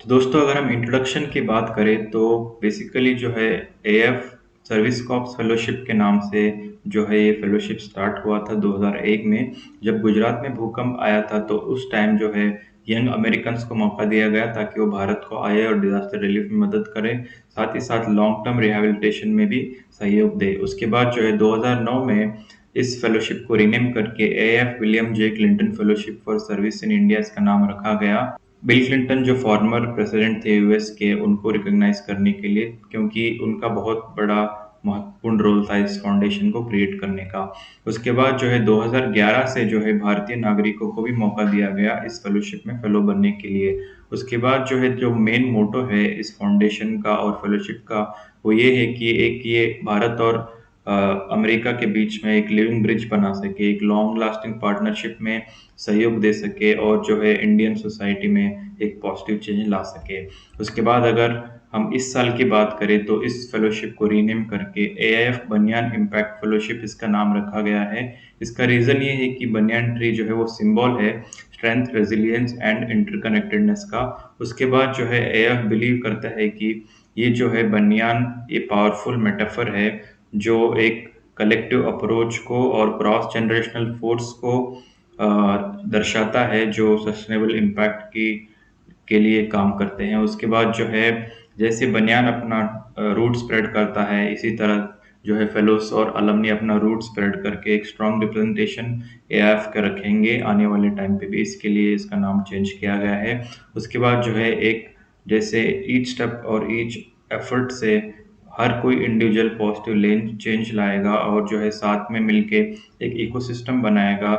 तो दोस्तों अगर हम इंट्रोडक्शन की बात करें तो बेसिकली जो है एएफ सर्विस कॉर्प्स फेलोशिप के नाम से जो है ये फेलोशिप स्टार्ट हुआ था 2001 में। जब गुजरात में भूकंप आया था तो उस टाइम जो है यंग अमेरिकन्स को मौका दिया गया ताकि वो भारत को आए और डिजास्टर रिलीफ में मदद करें, साथ ही साथ लॉन्ग टर्म रिहैबिलिटेशन में भी सहयोग दे। उसके बाद जो है 2009 में इस फेलोशिप को रीनेम करके AF William J Clinton fellowship for service in India इसका नाम रखा गया। बिल क्लिंटन जो फॉर्मर प्रेसिडेंट थे यूएस के, उनको रिकॉग्नाइज करने के लिए, क्योंकि उनका बहुत बड़ा महत्वपूर्ण रोल था इस फाउंडेशन को क्रिएट करने का। उसके बाद जो है 2011 से जो है भारतीय नागरिकों को भी मौका दिया गया इस फेलोशिप में फेलो बनने के लिए। उसके बाद जो है जो मेन मोटो है इस फाउंडेशन का और फेलोशिप का, वो ये है कि एक ये भारत और अमेरिका के बीच में एक लिविंग ब्रिज बना सके, एक लॉन्ग लास्टिंग पार्टनरशिप में सहयोग दे सके और जो है इंडियन सोसाइटी में एक पॉजिटिव चेंज ला सके। उसके बाद अगर हम इस साल की बात करें तो इस फेलोशिप को रीनेम करके एआईएफ बनियान इम्पैक्ट फेलोशिप इसका नाम रखा गया है। इसका रीजन ये है कि बनियान ट्री जो है वो सिंबल है स्ट्रेंथ, रेजिलियंस एंड इंटरकनेक्टेडनेस का। उसके बाद जो है एआईएफ बिलीव करता है कि ये जो है बनियान ये पावरफुल मेटाफर है जो एक कलेक्टिव अप्रोच को और क्रॉस जनरेशनल फोर्स को दर्शाता है, जो सस्टेनेबल इम्पैक्ट की के लिए काम करते हैं। उसके बाद जो है जैसे बनियान अपना रूट स्प्रेड करता है, इसी तरह जो है फेलोस और अलमनी अपना रूट स्प्रेड करके एक स्ट्रॉन्ग रिप्रेजेंटेशन एएफ का रखेंगे आने वाले टाइम पे भी। इसके लिए इसका नाम चेंज किया गया है। उसके बाद जो है एक जैसे ईच स्टेप और ईच एफर्ट से हर कोई इंडिविजुअल पॉजिटिव लेन चेंज लाएगा और जो है साथ में मिलके एक इकोसिस्टम बनाएगा,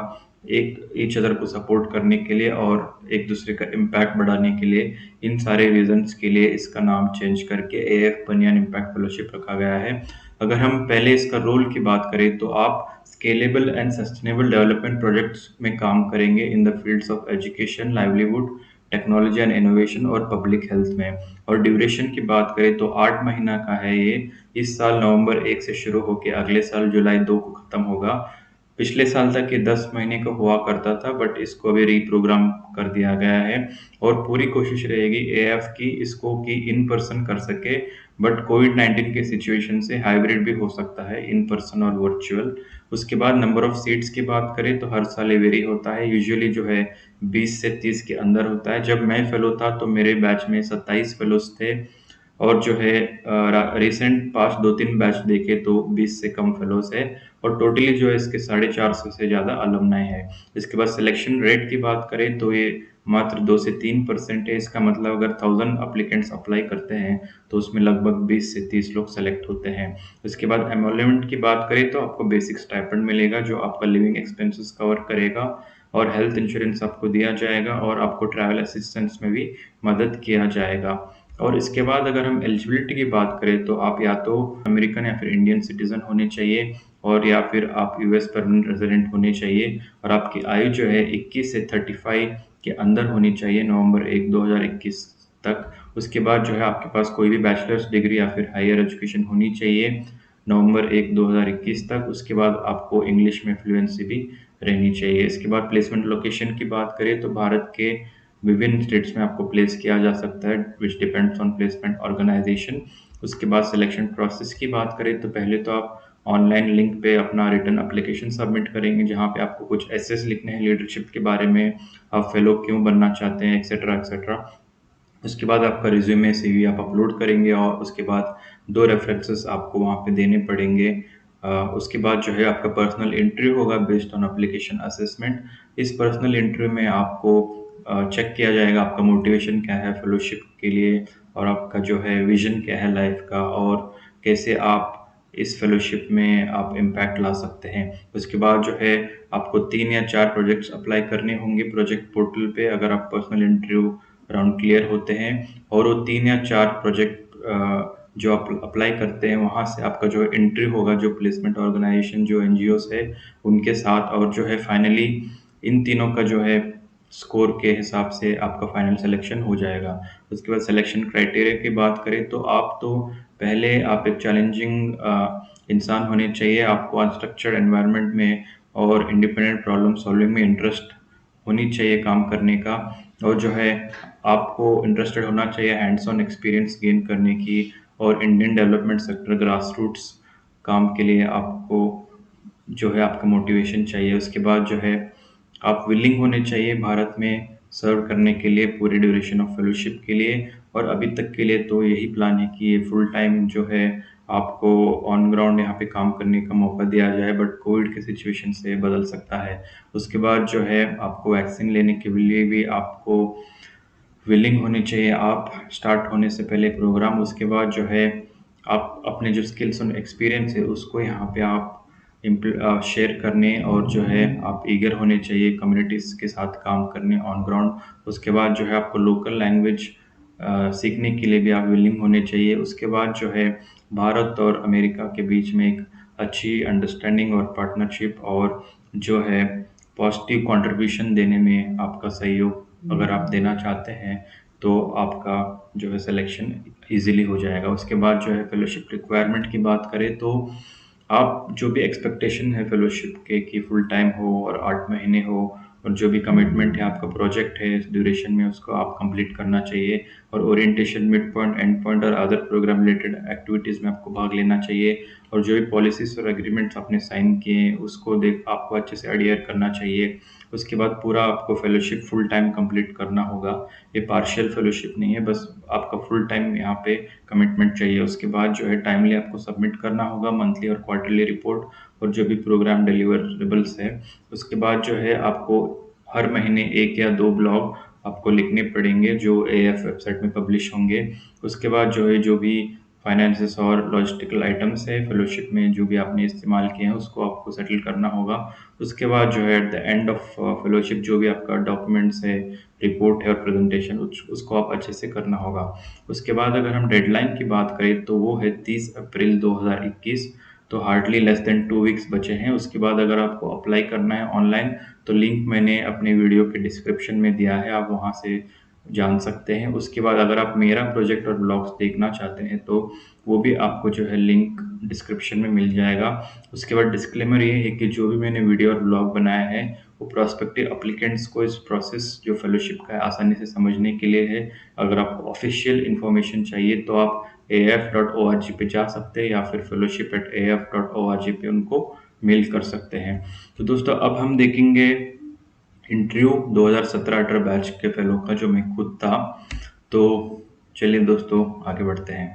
एक ईच अदर को सपोर्ट करने के लिए और एक दूसरे का इम्पैक्ट बढ़ाने के लिए। इन सारे रीजंस के लिए इसका नाम चेंज करके एएफ बनियान इम्पैक्ट फेलोशिप रखा गया है। अगर हम पहले इसका रोल की बात करें तो आप scalable and sustainable development projects में काम करेंगे in the fields of education, livelihood, technology and innovation और पब्लिक हेल्थ में। और ड्यूरेशन की बात करें तो 8 महीना का है ये। इस साल नवंबर 1 से शुरू होकर अगले साल जुलाई 2 को खत्म होगा। पिछले साल तक ये 10 महीने का हुआ करता था, बट इसको अभी रीप्रोग्राम कर दिया गया है और पूरी कोशिश रहेगी एएफ की इसको कि इन पर्सन कर सके, बट कोविड-19 के सिचुएशन से हाइब्रिड भी हो सकता है, इन पर्सन और वर्चुअल। उसके बाद नंबर ऑफ सीट्स की बात करें तो हर साल ये वेरी होता है, यूजुअली जो है 20 से 30 के अंदर होता है। जब मैं फेलो था तो मेरे बैच में 27 फेलोज थे और जो है रिसेंट पास्ट 2-3 बैच देखे तो 20 से कम फेलोज है और टोटली जो है इसके 450 से ज़्यादा अलमनाई है। इसके बाद सिलेक्शन रेट की बात करें तो ये मात्र 2 से 3% है। इसका मतलब अगर 1000 एप्लीकेंट्स अप्लाई करते हैं तो उसमें लगभग 20 से 30 लोग सेलेक्ट होते हैं। उसके बाद एमोलमेंट की बात करें तो आपको बेसिक स्टाइपेंड मिलेगा जो आपका लिविंग एक्सपेंसेस कवर करेगा और हेल्थ इंश्योरेंस आपको दिया जाएगा और आपको ट्रैवल असिस्टेंस में भी मदद किया जाएगा। और इसके बाद अगर हम एलिजिबिलिटी की बात करें तो आप या तो अमेरिकन या फिर इंडियन सिटीजन होने चाहिए और या फिर आप यूएस परमानेंट रेजिडेंट होने चाहिए और आपकी आयु जो है 21 से 35 के अंदर होनी चाहिए नवंबर 1 2021 तक। उसके बाद जो है आपके पास कोई भी बैचलर्स डिग्री या फिर हायर एजुकेशन होनी चाहिए नवंबर 1 2021 तक। उसके बाद आपको इंग्लिश में फ्लुएंसी भी रहनी चाहिए। इसके बाद प्लेसमेंट लोकेशन की बात करें तो भारत के विभिन्न स्टेट्स में आपको प्लेस किया जा सकता है, which depends on placement organisation. उसके बाद सिलेक्शन प्रोसेस की बात करें तो पहले तो आप ऑनलाइन लिंक पे अपना रिटर्न एप्लीकेशन सबमिट करेंगे जहाँ पे आपको कुछ एसेस लिखने हैं लीडरशिप के बारे में, आप फेलो क्यों बनना चाहते हैं, एक्सेट्रा एक्सेट्रा। उसके बाद आपका रिज्यूमे सीवी आप अपलोड करेंगे और उसके बाद 2 रेफरेंसेस आपको वहाँ पे देने पड़ेंगे। उसके बाद जो है आपका पर्सनल इंटरव्यू होगा बेस्ड ऑन एप्लीकेशन असेसमेंट। इस पर्सनल इंटरव्यू में आपको चेक किया जाएगा आपका मोटिवेशन क्या है फेलोशिप के लिए और आपका जो है विजन क्या है लाइफ का और कैसे आप इस फेलोशिप में आप इम्पैक्ट ला सकते हैं। उसके बाद जो है आपको 3 या 4 प्रोजेक्ट्स अप्लाई करने होंगे प्रोजेक्ट पोर्टल पे अगर आप पर्सनल इंटरव्यू राउंड क्लियर होते हैं और वो 3 या 4 प्रोजेक्ट जो आप अप्लाई करते हैं वहाँ से आपका जो इंटरव्यू होगा जो प्लेसमेंट ऑर्गेनाइजेशन जो एनजीओस है उनके साथ, और जो है फाइनली इन तीनों का जो है स्कोर के हिसाब से आपका फाइनल सिलेक्शन हो जाएगा। उसके बाद सिलेक्शन क्राइटेरिया की बात करें तो आप तो पहले आप एक चैलेंजिंग इंसान होने चाहिए, आपको अनस्ट्रक्चर्ड एनवायरनमेंट में और इंडिपेंडेंट प्रॉब्लम सॉल्विंग में इंटरेस्ट होनी चाहिए काम करने का, और जो है आपको इंटरेस्टेड होना चाहिए हैंड्स ऑन एक्सपीरियंस गेन करने की, और Indian development sector grass roots काम के लिए आपको जो है आपका मोटिवेशन चाहिए। उसके बाद जो है आप विलिंग होने चाहिए भारत में सर्व करने के लिए पूरे ड्यूरेशन ऑफ फेलोशिप के लिए। और अभी तक के लिए तो यही प्लान है कि ये फुल टाइम जो है आपको ऑन ग्राउंड यहाँ पे काम करने का मौका दिया जाए, बट कोविड के सिचुएशन से बदल सकता है। उसके बाद जो है आपको वैक्सीन लेने के लिए भी आपको विलिंग होनी चाहिए आप स्टार्ट होने से पहले प्रोग्राम। उसके बाद जो है आप अपने जो स्किल्स और एक्सपीरियंस है उसको यहाँ पे आप शेयर करने, और जो है आप ईगर होने चाहिए कम्युनिटीज़ के साथ काम करने ऑन ग्राउंड। उसके बाद जो है आपको लोकल लैंग्वेज सीखने के लिए भी आप विलिंग होने चाहिए। उसके बाद जो है भारत और अमेरिका के बीच में एक अच्छी अंडरस्टैंडिंग और पार्टनरशिप, और जो है पॉजिटिव कंट्रीब्यूशन देने में आपका सहयोग अगर आप देना चाहते हैं तो आपका जो है सिलेक्शन इजीली हो जाएगा। उसके बाद जो है फेलोशिप रिक्वायरमेंट की बात करें तो आप जो भी एक्सपेक्टेशन है फेलोशिप के कि फुल टाइम हो और 8 महीने हो, और जो भी कमिटमेंट है आपका प्रोजेक्ट है इस ड्यूरेशन में उसको आप कंप्लीट करना चाहिए। और orientation, mid point, and point और अदर प्रोग्राम रिलेटेड एक्टिविटीज़ में आपको भाग लेना चाहिए। और जो भी पॉलिसीज और एग्रीमेंट्स आपने साइन किए हैं उसको देख आपको अच्छे से अडियर करना चाहिए। उसके बाद पूरा आपको फेलोशिप फुल टाइम कंप्लीट करना होगा। ये पार्शियल फेलोशिप नहीं है, बस आपका फुल टाइम यहाँ पे कमिटमेंट चाहिए। उसके बाद जो है टाइमली आपको सबमिट करना होगा मंथली और क्वार्टरली रिपोर्ट, और जो भी प्रोग्राम डिलीवरेबल्स है। उसके बाद जो है आपको हर महीने 1 या 2 ब्लॉग आपको लिखने पड़ेंगे जो एएफ वेबसाइट में पब्लिश होंगे। उसके बाद जो है जो भी फाइनेंसेस और लॉजिस्टिकल आइटम्स है फेलोशिप में जो भी आपने इस्तेमाल किए हैं उसको आपको सेटल करना होगा। उसके बाद जो है at the end of fellowship जो भी आपका डॉक्यूमेंट्स है, रिपोर्ट है और प्रेजेंटेशन उसको आप अच्छे से करना होगा। उसके बाद अगर हम डेडलाइन की बात करें तो वो है 30 अप्रैल 2021, तो हार्डली लेस देन 2 वीक्स बचे हैं। उसके बाद अगर आपको अप्लाई करना है ऑनलाइन तो लिंक मैंने अपने वीडियो के डिस्क्रिप्शन में दिया है, आप वहाँ से जान सकते हैं। उसके बाद अगर आप मेरा प्रोजेक्ट और ब्लॉग्स देखना चाहते हैं तो वो भी आपको जो है लिंक डिस्क्रिप्शन में मिल जाएगा। उसके बाद डिस्क्लेमर ये है कि जो भी मैंने वीडियो और ब्लॉग बनाया है वो प्रोस्पेक्टिव अप्लीकेंट्स को इस प्रोसेस जो फेलोशिप का है आसानी से समझने के लिए है। अगर आपको ऑफिशियल इन्फॉर्मेशन चाहिए तो आप af.org पे जा सकते हैं या फिर fellowship@af.org पे उनको मेल कर सकते हैं। तो दोस्तों अब हम देखेंगे इंटरव्यू 2017-18 बैच के फेलो का जो मैं खुद था। तो चलिए दोस्तों आगे बढ़ते हैं।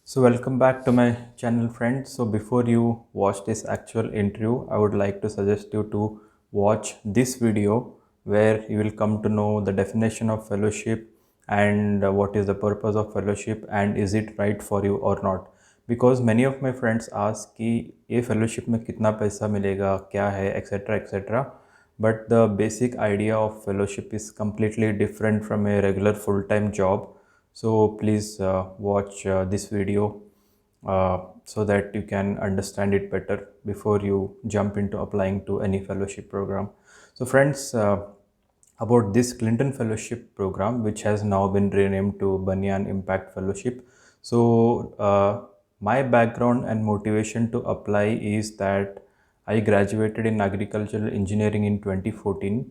So welcome back to my channel, friends. So before you watch this actual interview, I would like to suggest you to watch this video where you will come to know the definition of fellowship and what is the purpose of fellowship and is it right for you or not. Because many of my friends ask कि ये fellowship में कितना पैसा मिलेगा, क्या है, etc etc. But the basic idea of fellowship is completely different from a regular full-time job. So please watch this video so that you can understand it better before you jump into applying to any fellowship program. So friends, about this Clinton Fellowship program, which has now been renamed to Banyan Impact Fellowship. So my background and motivation to apply is that I graduated in agricultural engineering in 2014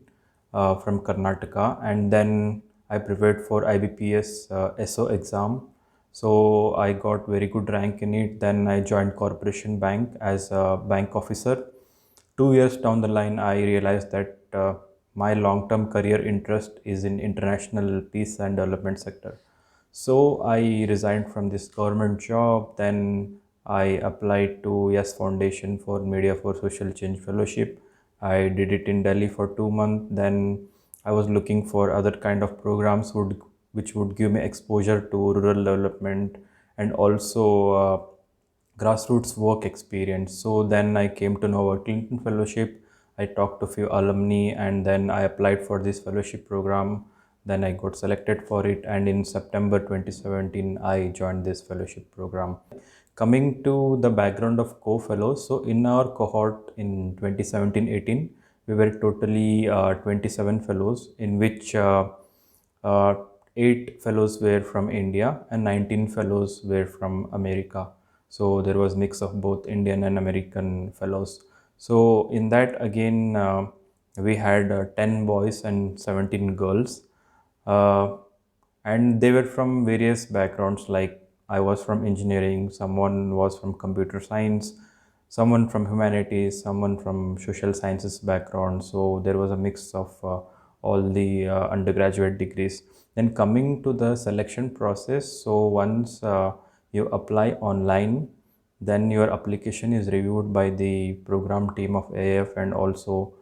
from Karnataka, and then I prepared for IBPS SO exam. So I got very good rank in it. Then I joined Corporation Bank as a bank officer. 2 years down the line, I realized that my long-term career interest is in international peace and development sector. So I resigned from this government job. Then I applied to Yes Foundation for Media for Social Change Fellowship. I did it in Delhi for 2 months. Then I was looking for other kind of programs which would give me exposure to rural development and also grassroots work experience. So then I came to know about Clinton Fellowship. I talked to a few alumni and then I applied for this fellowship program. Then I got selected for it, and in September 2017 I joined this fellowship program. Coming to the background of co-fellows, so in our cohort in 2017-18 we were totally 27 fellows, in which uh, 8 fellows were from India and 19 fellows were from America. So there was mix of both Indian and American fellows. So in that again we had 10 boys and 17 girls. uh, and they were from various backgrounds. Like I was from engineering, someone was from computer science, someone from humanities, someone from social sciences background. So there was a mix of all the undergraduate degrees. Then coming to the selection process, so once you apply online, then your application is reviewed by the program team of AF and also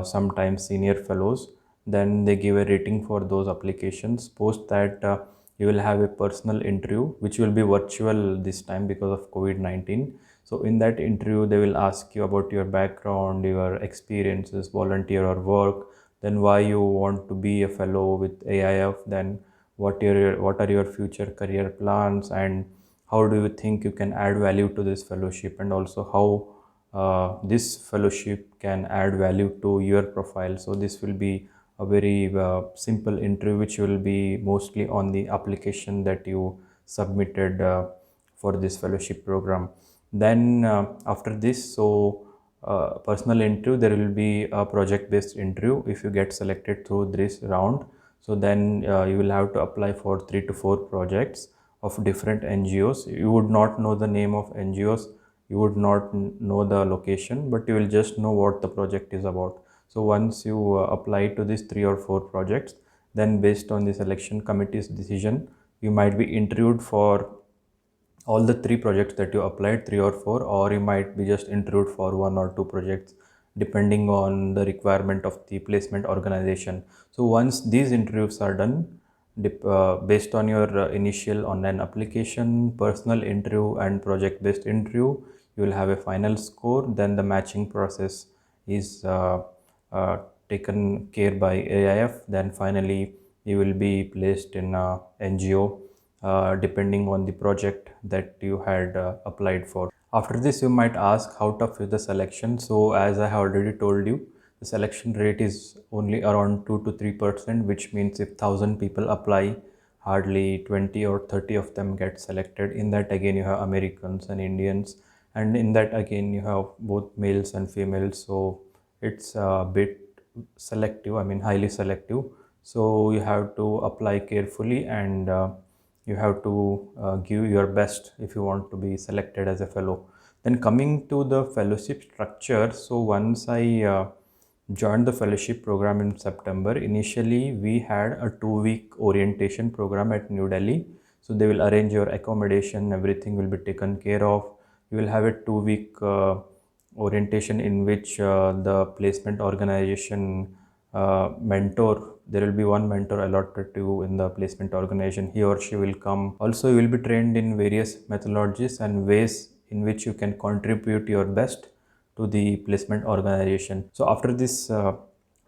sometimes senior fellows. Then they give a rating for those applications. Post that, you will have a personal interview, which will be virtual this time because of COVID-19. So in that interview, they will ask you about your background, your experiences, volunteer or work, then why you want to be a fellow with AIF, then what are your future career plans, and how do you think you can add value to this fellowship, and also how this fellowship can add value to your profile. So this will be a very simple interview which will be mostly on the application that you submitted for this fellowship program. Then after this, so personal interview, there will be a project based interview if you get selected through this round. So then you will have to apply for 3 to 4 projects of different NGOs. You would not know the name of NGOs, you would not know the location, but you will just know what the project is about. So once you apply to these 3 or 4 projects, then based on the selection committee's decision, you might be interviewed for all the 3 projects that you applied, 3 or 4, or you might be just interviewed for 1 or 2 projects depending on the requirement of the placement organization. So once these interviews are done, based on your initial online application, personal interview and project based interview, you will have a final score. Then the matching process is uh, taken care by AIF. Then finally you will be placed in a NGO depending on the project that you had applied for. After this, you might ask how tough is the selection. So, as I have already told you, the selection rate is only around 2 to 3%, which means if 1,000 people apply, hardly 20 or 30 of them get selected. In that, again, you have Americans and Indians, and in that, again, you have both males and females. So, it's a bit selective, I mean, highly selective. So, you have to apply carefully and you have to give your best if you want to be selected as a fellow. Then coming to the fellowship structure, so once I joined the fellowship program in September, initially we had a 2 week orientation program at New Delhi. So they will arrange your accommodation, everything will be taken care of. You will have a 2 week orientation in which the placement organization mentor, there will be one mentor allotted to you in the placement organization. He or she will come. Also you will be trained in various methodologies and ways in which you can contribute your best to the placement organization. So after this 2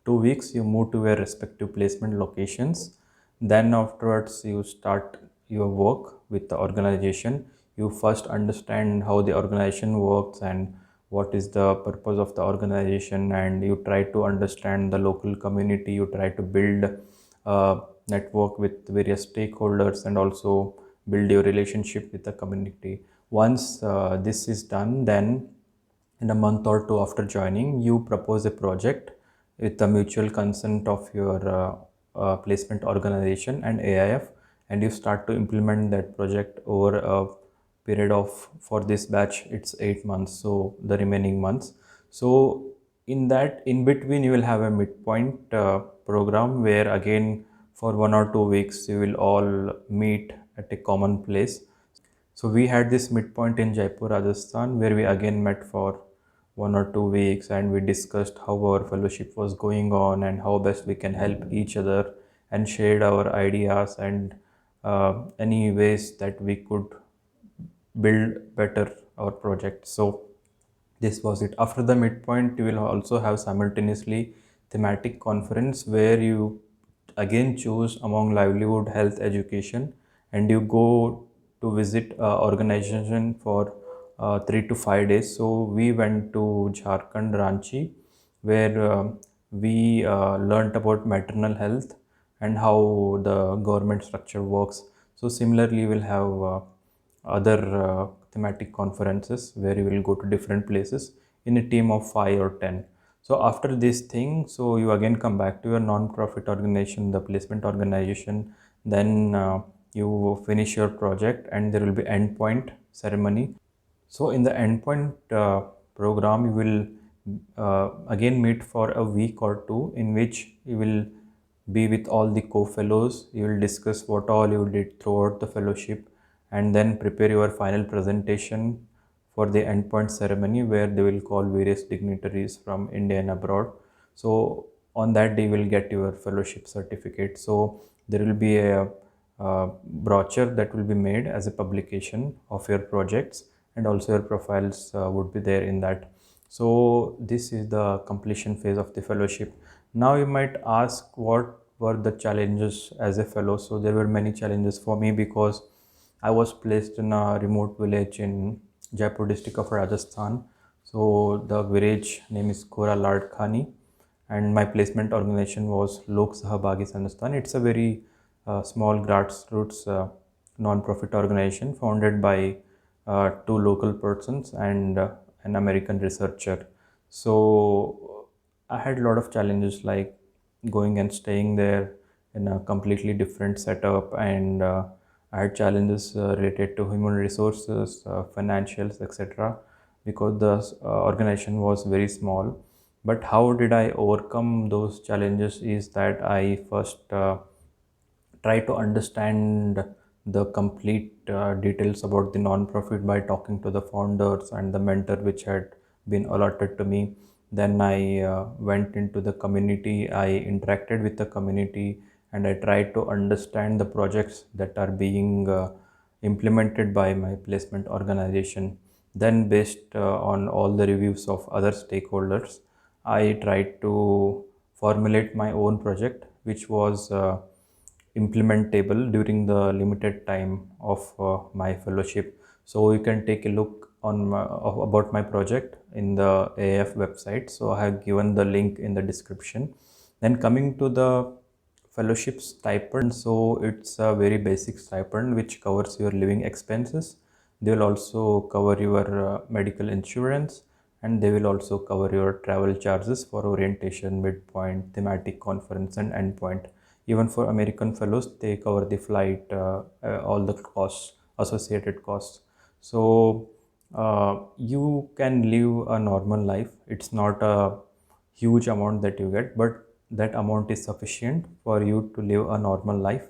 weeks, you move to your respective placement locations. Then afterwards, you start your work with the organization. You first understand how the organization works and what is the purpose of the organization, and you try to understand the local community. You try to build a network with various stakeholders and also build your relationship with the community. Once this is done, then in a month or two after joining, you propose a project with the mutual consent of your placement organization and AIF, and you start to implement that project over a period of, for this batch it's 8 months, so the remaining months. So in that in between, you will have a midpoint program where again for 1 or 2 weeks you will all meet at a common place. So we had this midpoint in Jaipur, Rajasthan, where we again met for 1 or 2 weeks and we discussed how our fellowship was going on and how best we can help each other, and shared our ideas and any ways that we could build better our project. So this was it. After the midpoint, you will also have simultaneously thematic conference where you again choose among livelihood, health, education, and you go to visit organization for 3 to 5 days. So we went to Jharkhand, Ranchi, where we learnt about maternal health and how the government structure works. So similarly, we'll have other thematic conferences where you will go to different places in a team of 5 or 10. So after this thing, so you again come back to your non-profit organization, the placement organization, then you finish your project and there will be endpoint ceremony. So in the endpoint program, you will again meet for a week or two, in which you will be with all the co-fellows. You will discuss what all you did throughout the fellowship, and then prepare your final presentation for the endpoint ceremony, where they will call various dignitaries from India and abroad. So on that day, you will get your fellowship certificate. So there will be a brochure that will be made as a publication of your projects, and also your profiles would be there in that. So this is the completion phase of the fellowship. Now you might ask, what were the challenges as a fellow? So there were many challenges for me, because I was placed in a remote village in Jaipur district of Rajasthan. So the village name is Kora Ladkhani, and my placement organization was Lok Sahabagi Sansthan. It's a very small grassroots non-profit organization founded by two local persons and an American researcher. So I had a lot of challenges, like going and staying there in a completely different setup, and I had challenges related to human resources, financials, etc., because the organization was very small. But how did I overcome those challenges is that I first try to understand the complete details about the non-profit by talking to the founders and the mentor which had been allotted to me. Then I went into the community, I interacted with the community, and I tried to understand the projects that are being implemented by my placement organization. Then, based on all the reviews of other stakeholders, I tried to formulate my own project, which was implementable during the limited time of my fellowship. So you can take a look on about my project in the AF website. So I have given the link in the description. Then coming to the fellowship stipend, so it's a very basic stipend which covers your living expenses. They will also cover your medical insurance, and they will also cover your travel charges for orientation, midpoint, thematic conference, and endpoint. Even for American fellows, they cover the flight, all the costs, associated costs. So you can live a normal life. It's not a huge amount that you get, but that amount is sufficient for you to live a normal life,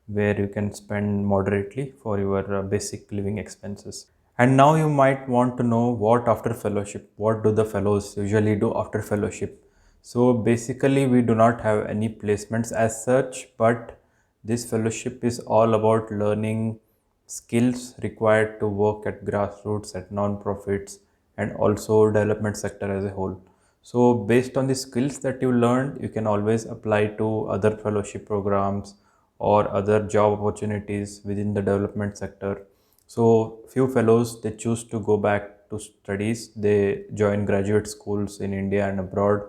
where you can spend moderately for your basic living expenses. And now you might want to know, what after fellowship? What do the fellows usually do after fellowship? So basically, we do not have any placements as such, but this fellowship is all about learning skills required to work at grassroots, at non-profits, and also development sector as a whole. So based on the skills that you learned, you can always apply to other fellowship programs or other job opportunities within the development sector. So few fellows, they choose to go back to studies. They join graduate schools in India and abroad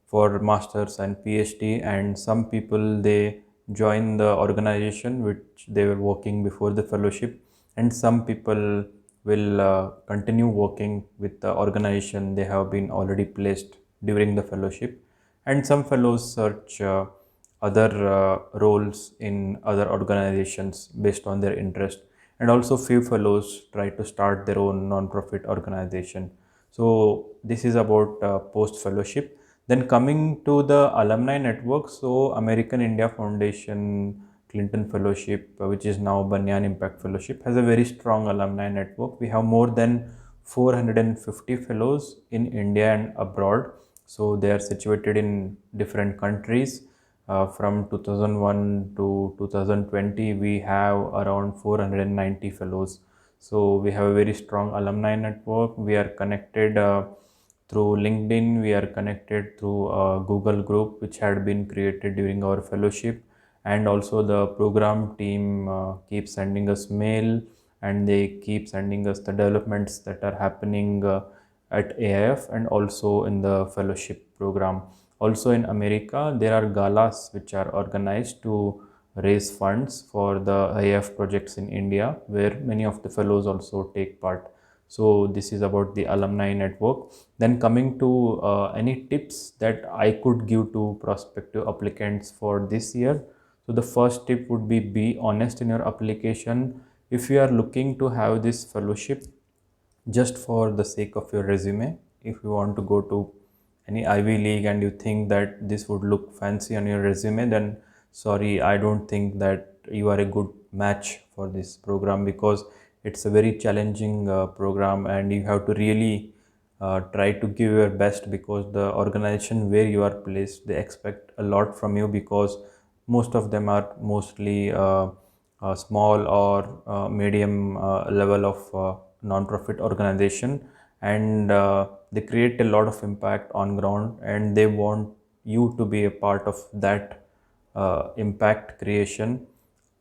for masters and PhD, and some people, they join the organization which they were working before the fellowship, and some people will continue working with the organization they have been already placed during the fellowship, and some fellows search other roles in other organizations based on their interest, and also few fellows try to start their own non-profit organization. So this is about post fellowship. Then coming to the alumni network, so American India Foundation Clinton Fellowship, which is now Banyan Impact Fellowship, has a very strong alumni network. We have more than 450 fellows in India and abroad. So they are situated in different countries. From 2001 to 2020, we have around 490 fellows. So we have a very strong alumni network. We are connected through LinkedIn. We are connected through a Google group which had been created during our fellowship, and also the program team keeps sending us mail, and they keep sending us the developments that are happening at AIF and also in the fellowship program. Also in America, there are galas which are organized to raise funds for the AIF projects in India, where many of the fellows also take part. So this is about the alumni network. Then coming to any tips that I could give to prospective applicants for this year. So the first tip would be honest in your application. If you are looking to have this fellowship just for the sake of your resume, if you want to go to any Ivy League and you think that this would look fancy on your resume, then sorry, I don't think that you are a good match for this program, because it's a very challenging program and you have to really try to give your best, because the organization where you are placed, they expect a lot from you, because most of them are mostly small or medium level of non-profit organization, and they create a lot of impact on ground, and they want you to be a part of that impact creation.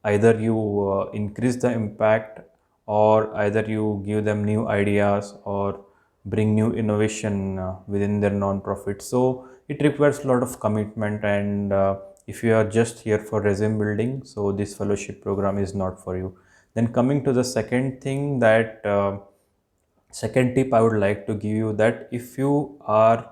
Either you increase the impact, or either you give them new ideas or bring new innovation within their non-profit. So it requires a lot of commitment, and if you are just here for resume building, so this fellowship program is not for you. Then coming to the second thing, that second tip I would like to give you, that if you are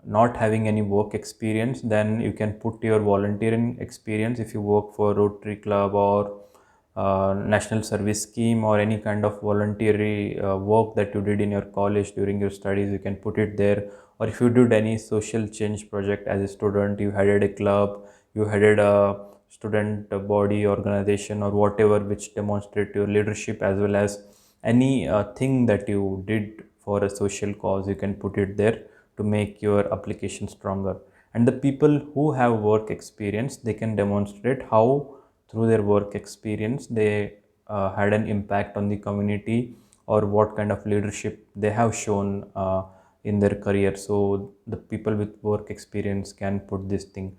not having any work experience, then you can put your volunteering experience. If you work for Rotary Club or National Service Scheme, or any kind of voluntary work that you did in your college during your studies, you can put it there. Or if you did any social change project as a student, you headed a club, you headed a student body organization or whatever, which demonstrate your leadership, as well as any thing that you did for a social cause, you can put it there to make your application stronger. And the people who have work experience, they can demonstrate how through their work experience they had an impact on the community, or what kind of leadership they have shown in their career. So the people with work experience can put this thing.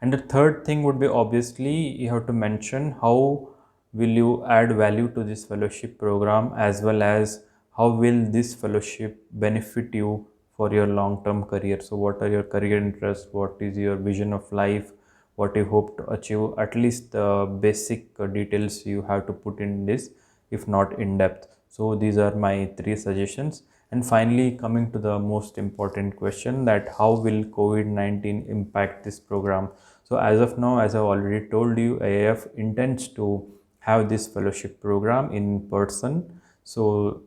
And the third thing would be, obviously you have to mention how will you add value to this fellowship program, as well as how will this fellowship benefit you for your long term career. So what are your career interests, what is your vision of life, what you hope to achieve. At least the basic details you have to put in this, if not in depth. So these are my three suggestions. And finally, coming to the most important question, that how will COVID-19 impact this program. So as of now, as I've already told you, AIF intends to have this fellowship program in person. So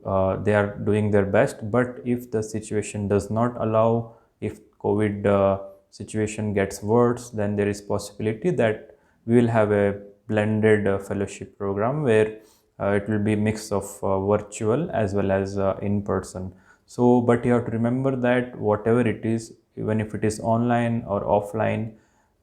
they are doing their best, but if the situation does not allow, if COVID situation gets worse, then there is possibility that we will have a blended fellowship program, where it will be mix of virtual as well as in person. So but you have to remember that whatever it is, even if it is online or offline,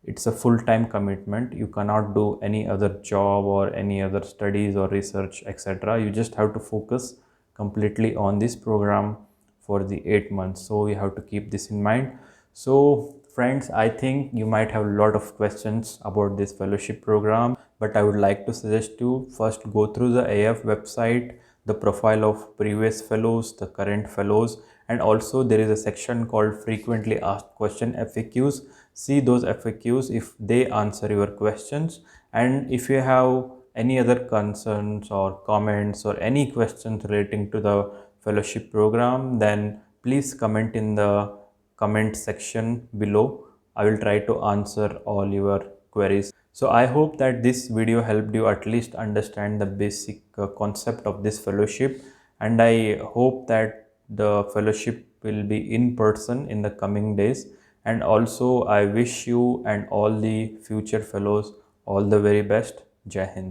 it's a full-time commitment. You cannot do any other job or any other studies or research, etc. You just have to focus completely on this program for the 8 months. So you have to keep this in mind. So friends, I think you might have a lot of questions about this fellowship program, but I would like to suggest you first go through the AF website, the profile of previous fellows, the current fellows, and also there is a section called frequently asked question FAQs. See those FAQs if they answer your questions. And if you have any other concerns or comments or any questions relating to the fellowship program, then please comment in the comment section below. I will try to answer all your queries. So I hope that this video helped you at least understand the basic concept of this fellowship, and I hope that the fellowship will be in person in the coming days. And also I wish you and all the future fellows all the very best. Jai Hind.